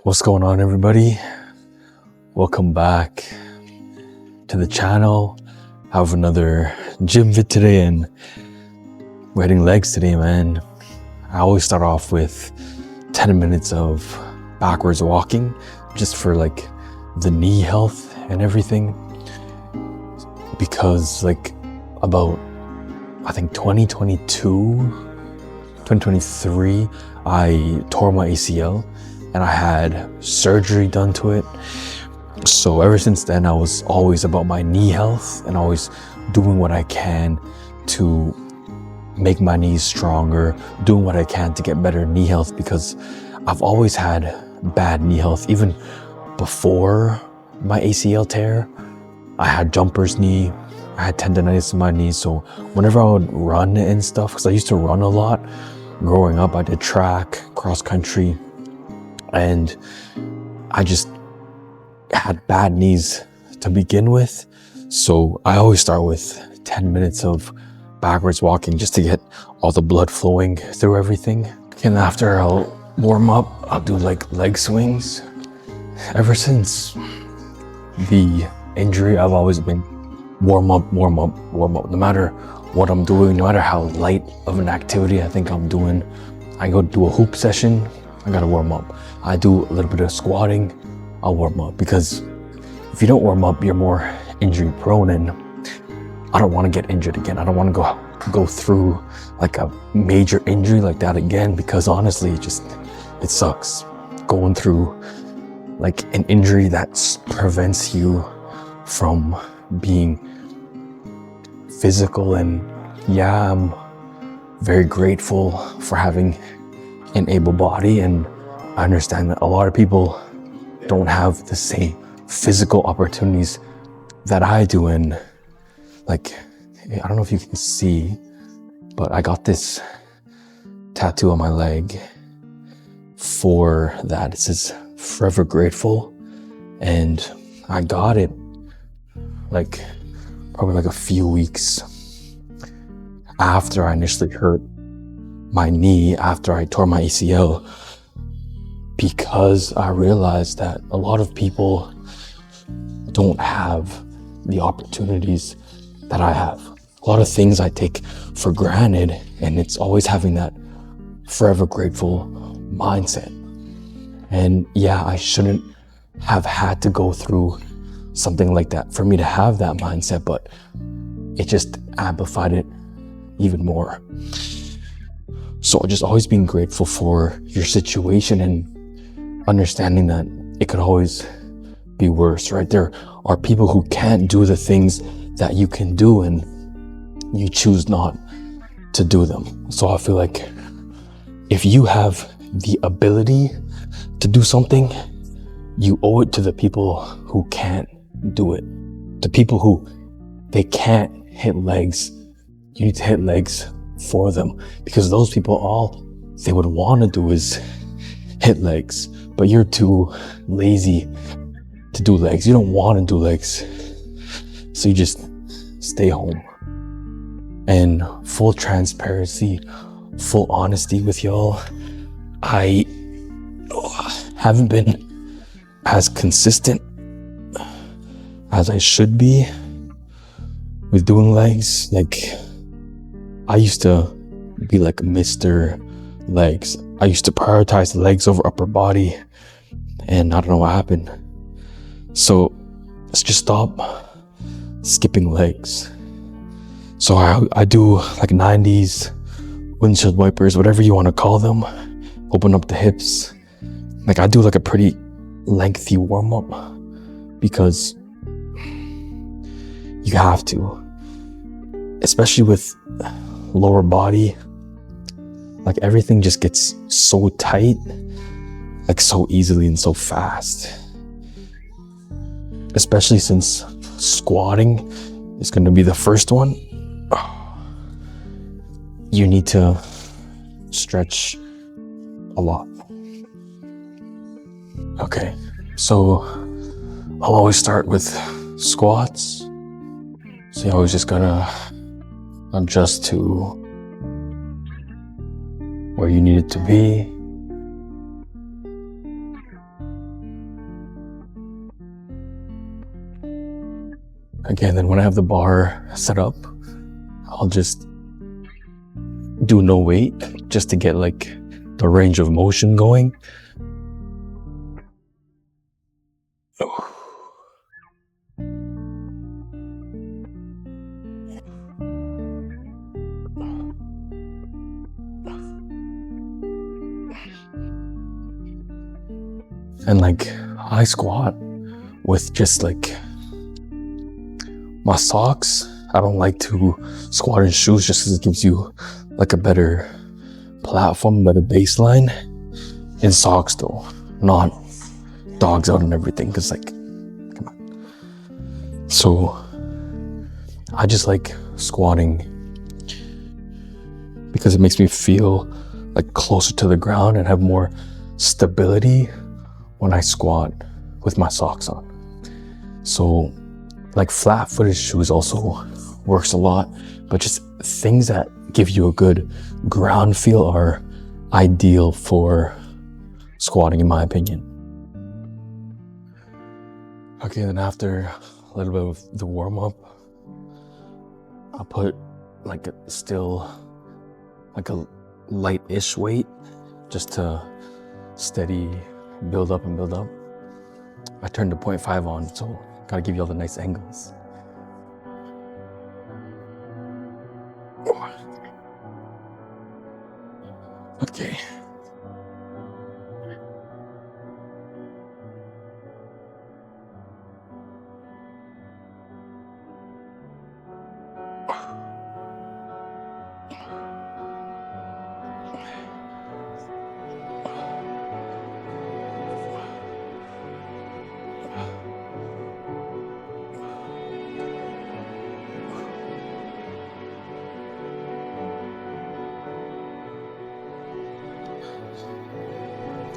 What's going on, everybody? Welcome back to the channel. I have another gym vid today and we're hitting legs today, man. I always start off with 10 minutes of backwards walking just for like the knee health and everything, because like about I think 2023 I tore my ACL and I had surgery done to it. So ever since then, I was always about my knee health and always doing what I can to make my knees stronger, doing what I can to get better knee health, because I've always had bad knee health. Even before my ACL tear, I had jumper's knee, I had tendonitis in my knee. So whenever I would run and stuff, because I used to run a lot growing up, I did track, cross country, and I just had bad knees to begin with. So I always start with 10 minutes of backwards walking just to get all the blood flowing through everything. And after I'll warm up, I'll do like leg swings. Ever since the injury, I've always been warm up. No matter what I'm doing, no matter how light of an activity I think I'm doing, I go do a hoop session, I gotta warm up. I do a little bit of squatting, I'll warm up, because if you don't warm up, you're more injury prone, and I don't want to get injured again. I don't want to go through like a major injury like that again, because honestly, it sucks going through like an injury that prevents you from being physical. And yeah, I'm very grateful for having an able body, and I understand that a lot of people don't have the same physical opportunities that I do. And like, I don't know if you can see, but I got this tattoo on my leg for that. It says Forever Grateful, and I got it like probably like a few weeks after I initially hurt my knee, after I tore my ACL, because I realized that a lot of people don't have the opportunities that I have. A lot of things I take for granted, and it's always having that forever grateful mindset. And yeah, I shouldn't have had to go through something like that for me to have that mindset, but it just amplified it even more. So just always being grateful for your situation and understanding that it could always be worse, right? There are people who can't do the things that you can do, and you choose not to do them. So I feel like if you have the ability to do something, you owe it to the people who can't do it. The people who they can't hit legs, you need to hit legs for them, because those people, all they would want to do is hit legs, but you're too lazy to do legs. You don't want to do legs, so you just stay home. And full transparency, full honesty with y'all, I haven't been as consistent as I should be with doing legs. Like, I used to be like Mr. Legs. I used to prioritize legs over upper body, and I don't know what happened. So let's just stop skipping legs. So I do like 90s, windshield wipers, whatever you want to call them. Open up the hips. Like, I do like a pretty lengthy warm up, because you have to, especially with lower body. Like, everything just gets so tight, like so easily and so fast. Especially since squatting is going to be the first one. You need to stretch a lot. Okay, so I'll always start with squats. So you're always just gonna adjust to where you need it to be. Again, then when I have the bar set up, I'll just do no weight just to get like the range of motion going. And like I squat with just like my socks. I don't like to squat in shoes just because it gives you like a better platform, better baseline. In socks though, not dogs out and everything, because like, come on. So I just like squatting because it makes me feel like closer to the ground and have more stability when I squat with my socks on. So like flat-footed shoes also works a lot, but just things that give you a good ground feel are ideal for squatting, in my opinion. Okay, then after a little bit of the warm-up, I'll put like a light-ish weight just to steady build up and build up. I turned the 0.5 on, so gotta give you all the nice angles. Okay.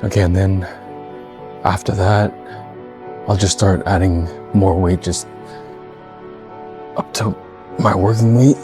Okay, and then after that, I'll just start adding more weight, just up to my working weight.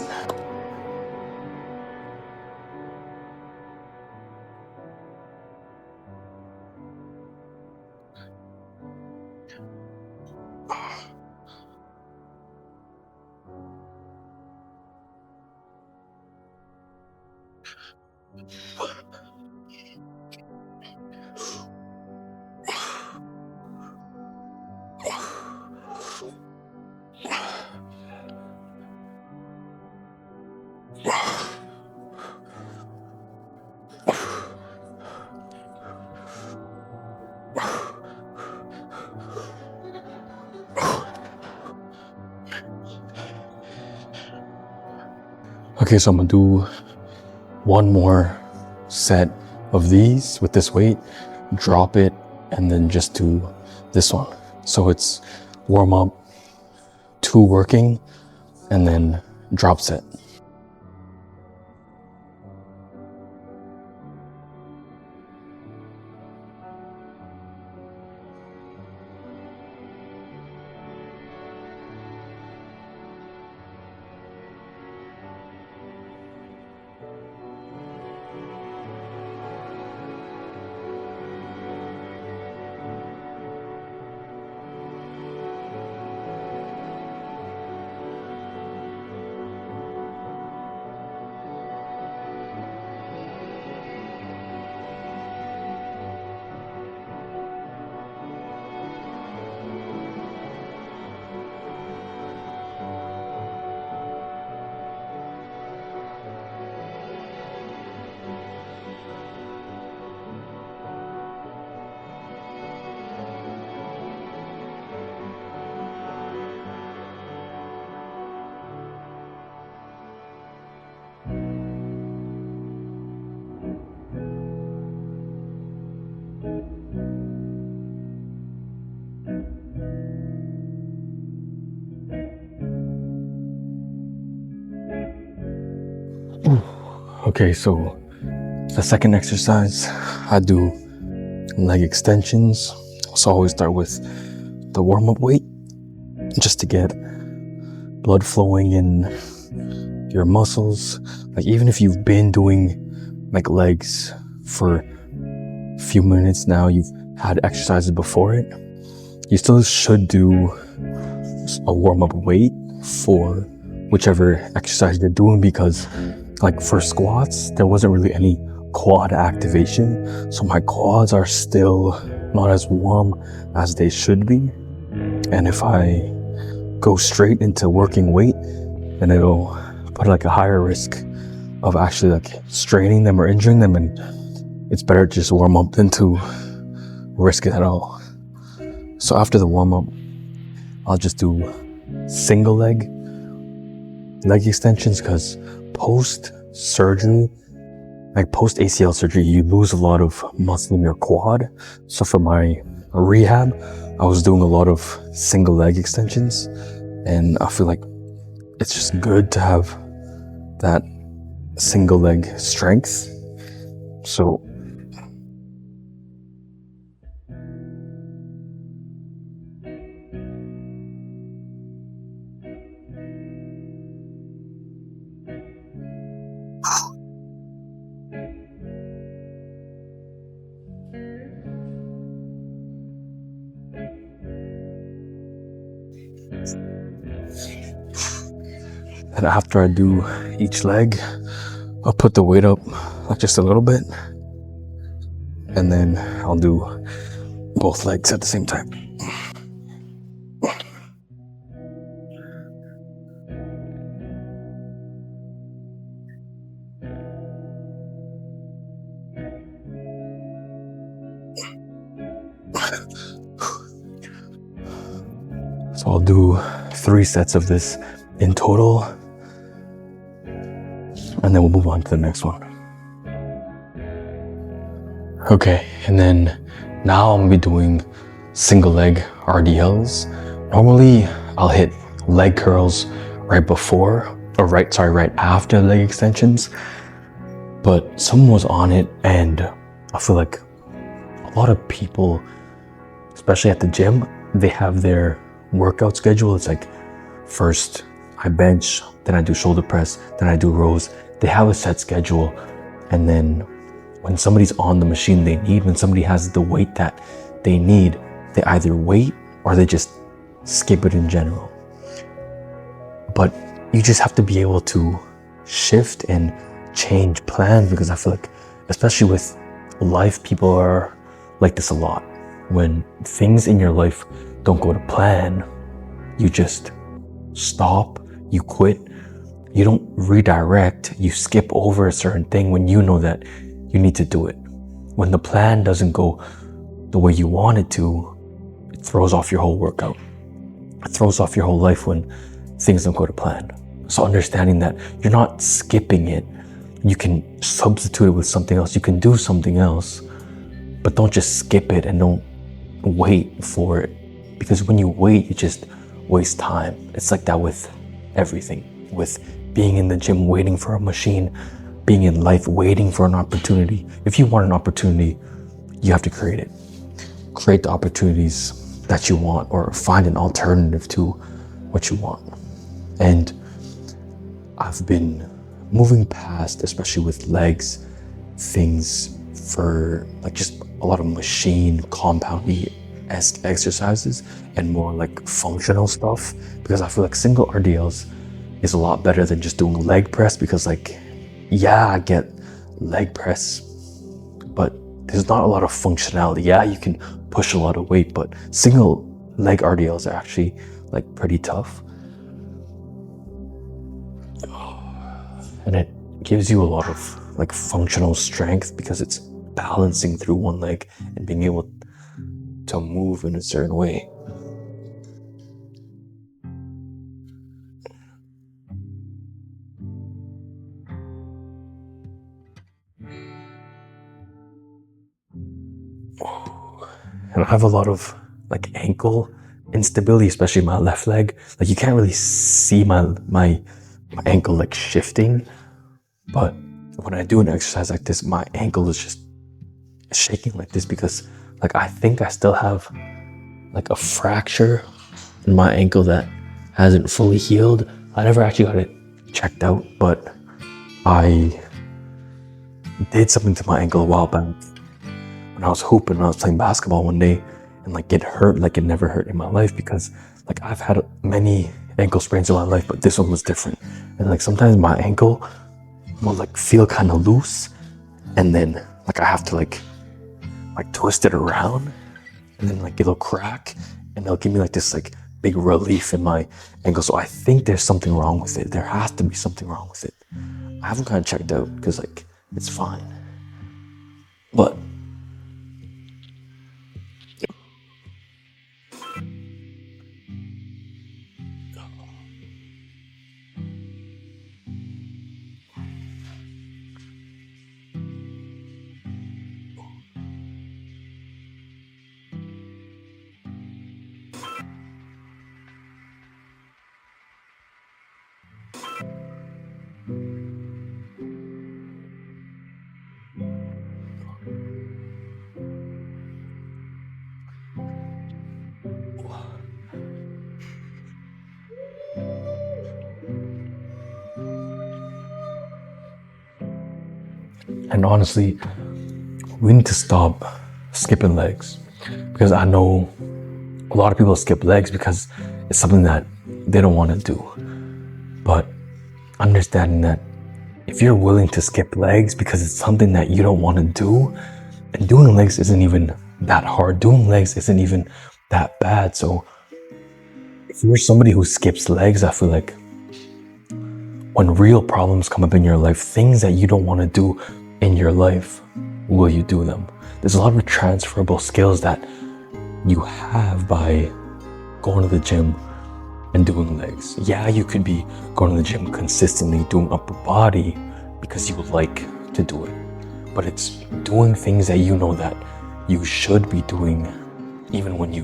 Okay, so I'm gonna do one more set of these with this weight, drop it, and then just do this one. So it's warm up, 2 working, and then drop set. Okay, so the second exercise, I do leg extensions. So I always start with the warm-up weight, just to get blood flowing in your muscles. Like even if you've been doing like legs for a few minutes now, you've had exercises before it, you still should do a warm-up weight for whichever exercise you're doing, because like for squats there wasn't really any quad activation, so my quads are still not as warm as they should be. And if I go straight into working weight, then it'll put like a higher risk of actually like straining them or injuring them, and it's better to just warm up than to risk it at all. So after the warm up, I'll just do single leg extensions, because post surgery, like post ACL surgery, you lose a lot of muscle in your quad. So for my rehab, I was doing a lot of single leg extensions, and I feel like it's just good to have that single leg strength. So and after I do each leg, I'll put the weight up like just a little bit, and then I'll do both legs at the same time. So I'll do 3 sets of this in total, and then we'll move on to the next one. Okay, and then now I'm gonna be doing single leg RDLs. Normally I'll hit leg curls right before, or right after leg extensions, but someone was on it, and I feel like a lot of people, especially at the gym, they have their workout schedule. It's like, first I bench, then I do shoulder press, then I do rows. They have a set schedule, and then when somebody's on the machine when somebody has the weight that they need, they either wait or they just skip it in general. But you just have to be able to shift and change plans, because I feel like, especially with life, people are like this a lot. When things in your life don't go to plan, you just stop, you quit, you don't redirect, you skip over a certain thing when you know that you need to do it. When the plan doesn't go the way you want it to, it throws off your whole workout. It throws off your whole life when things don't go to plan. So understanding that you're not skipping it, you can substitute it with something else, you can do something else, but don't just skip it and don't wait for it. Because when you wait, you just waste time. It's like that with everything. With being in the gym, waiting for a machine, being in life, waiting for an opportunity. If you want an opportunity, you have to create it. Create the opportunities that you want, or find an alternative to what you want. And I've been moving past, especially with legs, things for like just a lot of machine compound-esque exercises and more like functional stuff, because I feel like single RDLs is a lot better than just doing leg press, because like, yeah, I get leg press, but there's not a lot of functionality. Yeah, you can push a lot of weight, but single leg RDLs are actually like pretty tough. And it gives you a lot of like functional strength, because it's balancing through one leg and being able to move in a certain way. And I have a lot of like ankle instability, especially my left leg. Like you can't really see my ankle like shifting, but when I do an exercise like this, my ankle is just shaking like this, because like I think I still have like a fracture in my ankle that hasn't fully healed. I never actually got it checked out, but I did something to my ankle a while back when I was hooping, when I was playing basketball one day, and like get hurt like it never hurt in my life, because like I've had many ankle sprains in my life, but this one was different. And like sometimes my ankle will like feel kind of loose, and then like I have to like twist it around, and then like it'll crack, and they'll give me like this like big relief in my ankle. So I think there's something wrong with it. There has to be something wrong with it. I haven't kind of checked out because like it's fine, but and honestly, we need to stop skipping legs, because I know a lot of people skip legs because it's something that they don't want to do. But understanding that if you're willing to skip legs because it's something that you don't want to do, and doing legs isn't even that hard, doing legs isn't even that bad. So if you're somebody who skips legs, I feel like when real problems come up in your life, things that you don't want to do in your life, will you do them? There's a lot of transferable skills that you have by going to the gym and doing legs. Yeah, you could be going to the gym consistently doing upper body because you like to do it, but it's doing things that you know that you should be doing even when you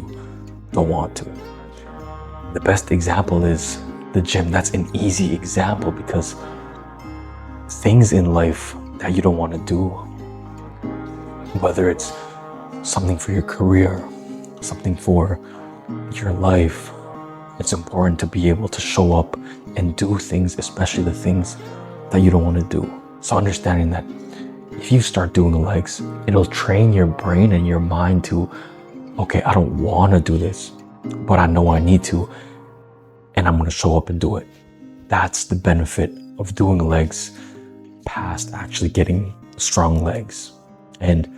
don't want to. The best example is the gym. That's an easy example, because things in life that you don't want to do, whether it's something for your career, something for your life, it's important to be able to show up and do things, especially the things that you don't want to do. So understanding that if you start doing legs, it'll train your brain and your mind to, okay, I don't want to do this, but I know I need to, and I'm going to show up and do it. That's the benefit of doing legs past actually getting strong legs. And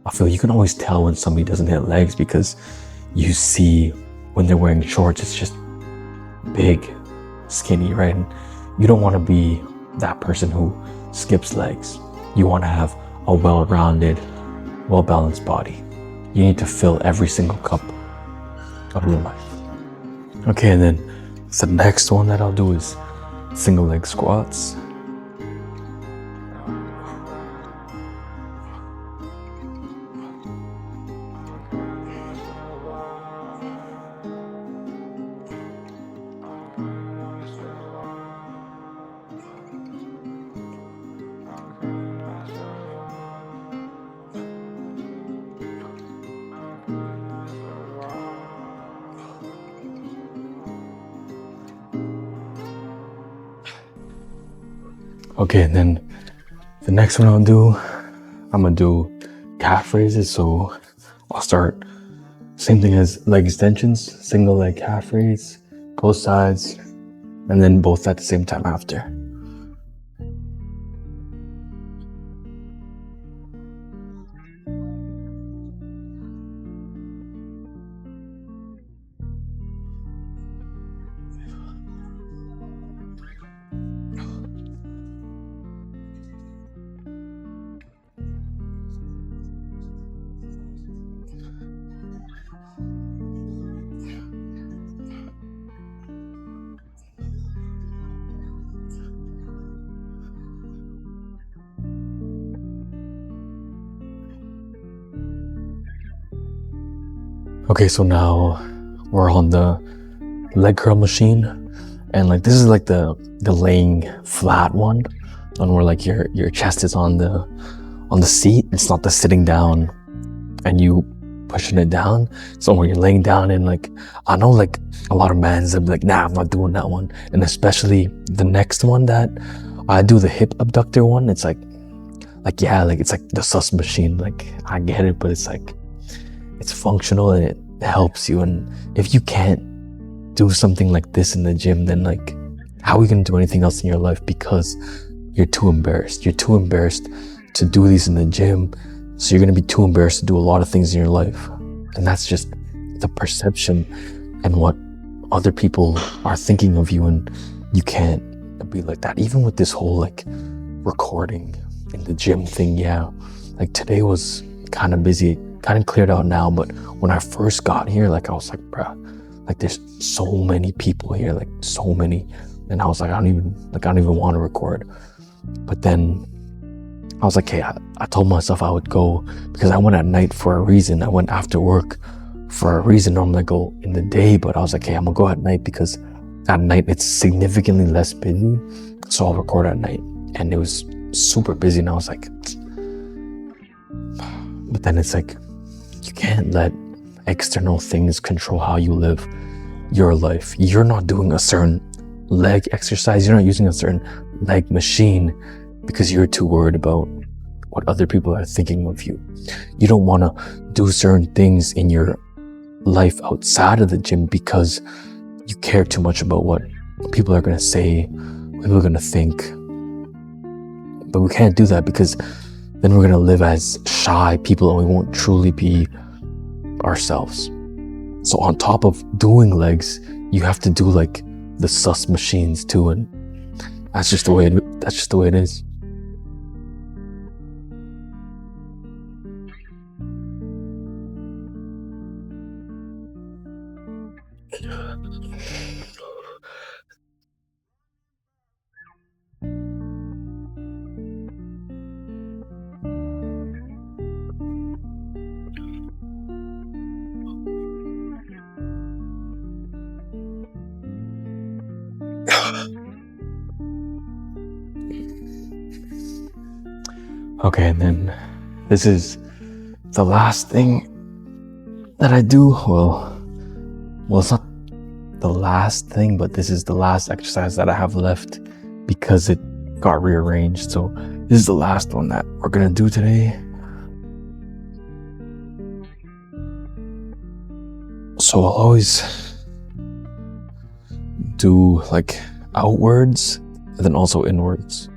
I feel you can always tell when somebody doesn't hit legs, because you see when they're wearing shorts, it's just big, skinny, right? And you don't want to be that person who skips legs. You want to have a well-rounded, well-balanced body. You need to fill every single cup of your life. Okay, and then the next one that I'll do is single leg squats. Okay, and then the next one I'm gonna do calf raises. So I'll start same thing as leg extensions, single leg calf raise, both sides, and then both at the same time after. Okay, so now we're on the leg curl machine, and like this is like the laying flat one where like your chest is on the seat. It's not the sitting down and you pushing it down. So when you're laying down, and like I know like a lot of mans are like, nah, I'm not doing that one. And especially the next one that I do, the hip abductor one, it's like yeah, like it's like the sus machine. Like I get it, but it's like it's functional and helps you. And if you can't do something like this in the gym, then like, how are you going to do anything else in your life? Because you're too embarrassed. You're too embarrassed to do these in the gym. So you're going to be too embarrassed to do a lot of things in your life. And that's just the perception and what other people are thinking of you. And you can't be like that. Even with this whole like recording in the gym thing, yeah, like today was kind of busy, kind of cleared out now, but when I first got here, like I was like, bruh, like there's so many people here, like so many, and I was like, I don't even want to record. But then I was like, hey, I told myself I would go because I went at night for a reason. I went after work for a reason. Normally I go in the day, but I was like, hey, I'm gonna go at night because at night it's significantly less busy, so I'll record at night. And it was super busy, and I was like, but then it's like, you can't let external things control how you live your life. You're not doing a certain leg exercise, you're not using a certain leg machine because you're too worried about what other people are thinking of you. You don't want to do certain things in your life outside of the gym because you care too much about what people are going to say, what people are going to think. But we can't do that because then we're going to live as shy people and we won't truly be ourselves. So on top of doing legs, you have to do like the sus machines too, and that's just the way it is. Okay, and then this is the last thing that I do. Well, it's not the last thing, but this is the last exercise that I have left because it got rearranged. So this is the last one that we're gonna do today. So I'll always do like outwards and then also inwards.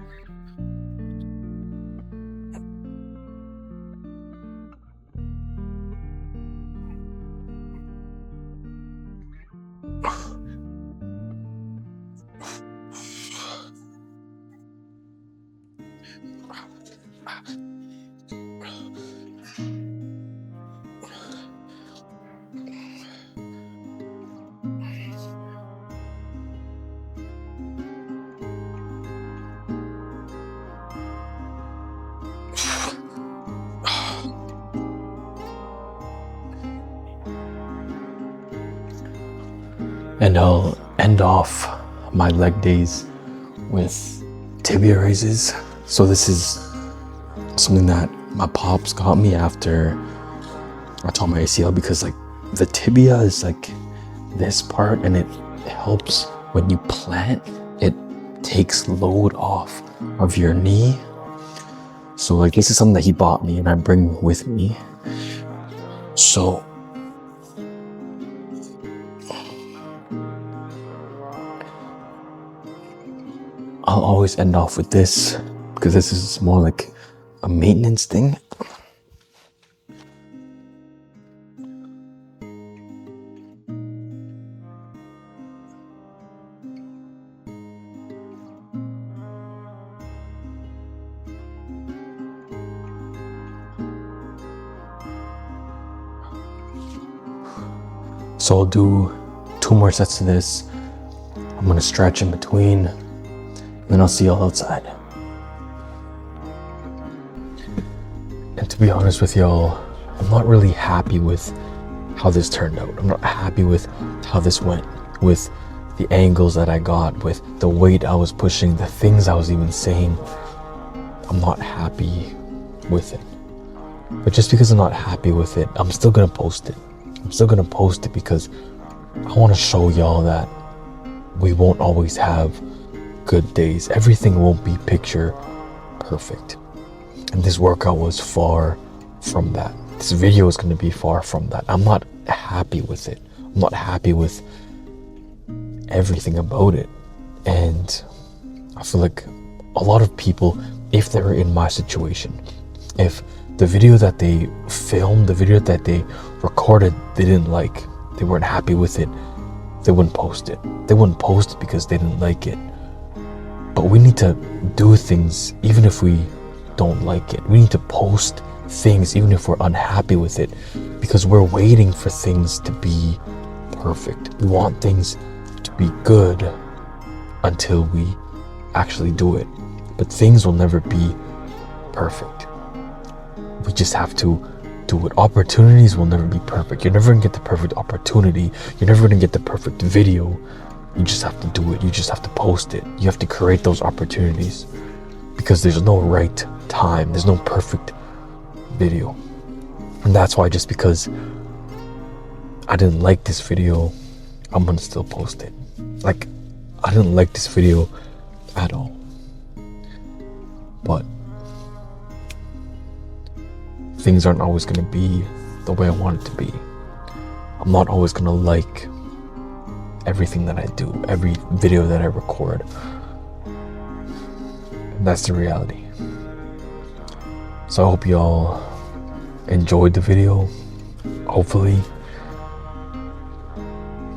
And I'll end off my leg days with tibia raises. So this is something that my pops got me after I tore my ACL, because like the tibia is like this part and it helps when you plant, it takes load off of your knee. So like this is something that he bought me and I bring with me. So I'll always end off with this because this is more like a maintenance thing. So I'll do 2 more sets of this. I'm gonna stretch in between, and then I'll see y'all outside. And to be honest with y'all, I'm not really happy with how this turned out. I'm not happy with how this went, with the angles that I got, with the weight I was pushing, the things I was even saying. I'm not happy with it. But just because I'm not happy with it, I'm still gonna post it. I'm still gonna post it because I wanna show y'all that we won't always have good days. Everything won't be picture perfect. And this workout was far from that. This video is gonna be far from that. I'm not happy with it. I'm not happy with everything about it. And I feel like a lot of people, if they were in my situation, if the video that they filmed, the video that they recorded, they didn't like, they weren't happy with it, they wouldn't post it. They wouldn't post it because they didn't like it. But we need to do things even if we don't like it. We need to post things even if we're unhappy with it, because we're waiting for things to be perfect. We want things to be good until we actually do it. But things will never be perfect. We just have to do it. Opportunities will never be perfect. You're never gonna get the perfect opportunity. You're never gonna get the perfect video. You just have to do it. You just have to post it. You have to create those opportunities, because there's no right time. There's no perfect video. And that's why, just because I didn't like this video, I'm gonna still post it. Like, I didn't like this video at all. But things aren't always gonna be the way I want it to be. I'm not always gonna like everything that I do, every video that I record. And that's the reality. So I hope y'all enjoyed the video, hopefully.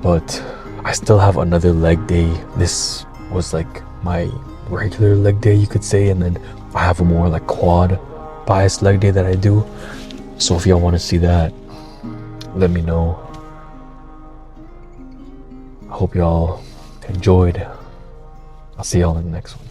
But I still have another leg day. This was like my regular leg day, you could say, and then I have a more like quad bias leg day that I do. So if y'all want to see that, let me know. I hope y'all enjoyed. I'll see y'all in the next one.